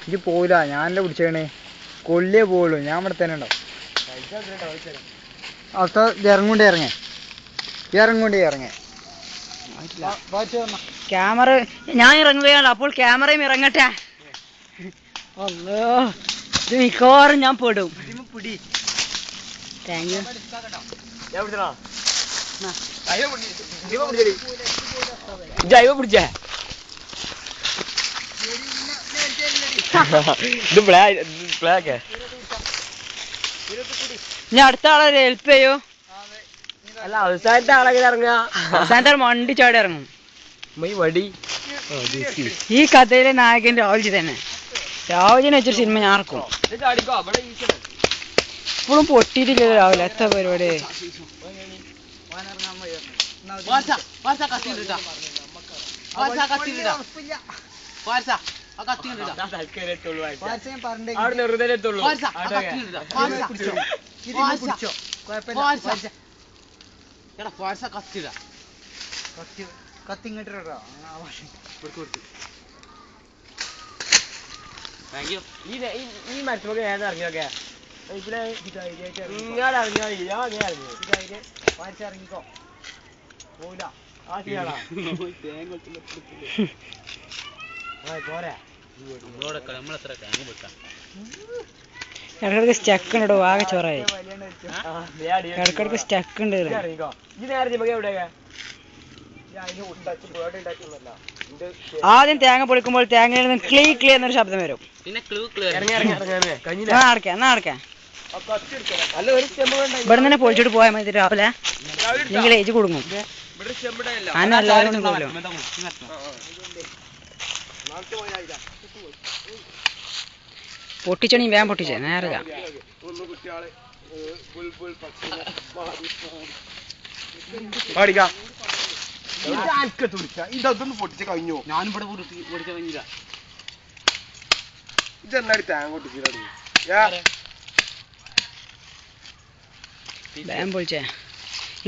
ഇത് പോയില്ല, ഞാനല്ലേ പിടിച്ചേണേ. കൊള്ളിയേ പോവുള്ളൂ, ഞാൻ ഇവിടെ തന്നെ ഉണ്ടാവും. അവസ്ഥ ഇറങ്ങോണ്ടേ ഇറങ്ങേ, ക്യാമറ ഞാൻ ഇറങ്ങുകയാണ്. അപ്പോൾ ക്യാമറയും ഇറങ്ങട്ടെ. അല്ലോ, ഇത് മിക്കവാറും ഞാൻ പെടും. Thank you. ജൈവ പിടിച്ചേ ഞാൻ അടുത്ത ആളെ ഹെൽപ്പ് ചെയ്യോ? അല്ല, അവസാനത്തെ ആളെ ഇറങ്ങുക. അവസാനത്തെ ആൾ വണ്ടി ചാടി ഇറങ്ങും. ഈ കഥയിലെ നായകൻ രാഹുൽജി തന്നെ. രാഹുൽജിനെ വെച്ചൊരു സിനിമ ഞാൻ ഇറക്കും. ഇപ്പോഴും പൊട്ടിയിട്ടില്ലല്ലോ രാഹുൽ. എത്ര പരിപാടി. ഈ മരത്തുമൊക്കെ ഞാൻ ഇറങ്ങിയൊക്കെ ഇറങ്ങിക്കോ പോല ഇടക്കിടക്ക് സ്റ്റക്ക് ഉണ്ട്. ആകെ ചോറായി. ഇടക്കിടക്ക് സ്റ്റക്ക് ഉണ്ട്. ആദ്യം തേങ്ങ പൊളിക്കുമ്പോൾ തേങ്ങയിൽ നിന്ന് ക്ലീ ക്ലീ എന്നൊരു ശബ്ദം വരും. ഇവിടെ തന്നെ പൊളിച്ചിട്ട് പോയാൽ മതി രാവിലെ. നിങ്ങൾ ഏജ് കൊടുക്കും. പൊട്ടിച്ചണി വേഗം പൊട്ടിച്ചേ നേരെ. ഇതൊന്ന് പൊട്ടിച്ച് കഴിഞ്ഞു. ഞാനിവിടെ പൊട്ടിച്ച കഴിഞ്ഞില്ല. ഇതെന്നാടി തേങ്ങ പൊട്ടിച്ചില്ല. വേഗം പൊളിച്ചേ.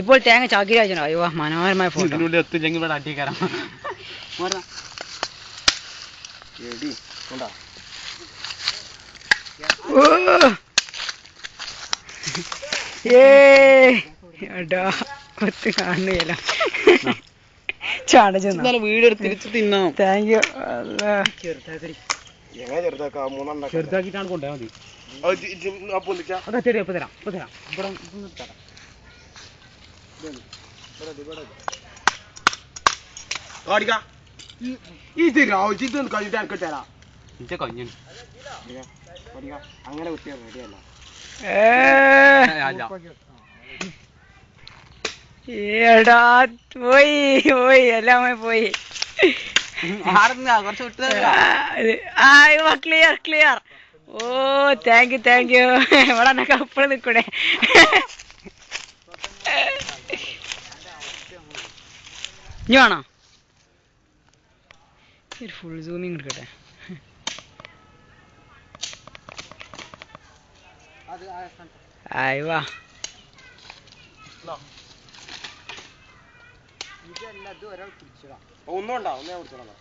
ഇപ്പോൾ തേങ്ങ ചാക്കി അയച്ചോ. അയ്യോ, മനോഹരമായ ഫോട്ടോ. എത്തില്ലെങ്കിൽ ഇവിടെ അടിക്കാരം. കൊത്ത് കാണുകയല്ല. വീട് തിരിച്ച് തിന്നാം. Thank you. ചെറുതാക്കിട്ടാണ് കൊണ്ടുപോയാൽ മതി. ഇത് രാവിലെ ഇതൊന്ന് കഴിഞ്ഞിട്ട് എനിക്ക് തരാം. അങ്ങനെ കുത്തിയാ റെഡിയല്ല. ഏടാ പോയി എല്ലാം പോയി. ക്ലിയർ. ഓ താങ്ക് യു. ഇവിടെ എന്നൊക്കെ അപ്പഴും നിൽക്കൂടെ. ഇനി വേണോ? ഫുൾ സൂമിങ് എടുക്കട്ടെ. ആയിവാ. ഒന്നും ഉണ്ടാവും. ഒന്നേ കുടിച്ചോളാം.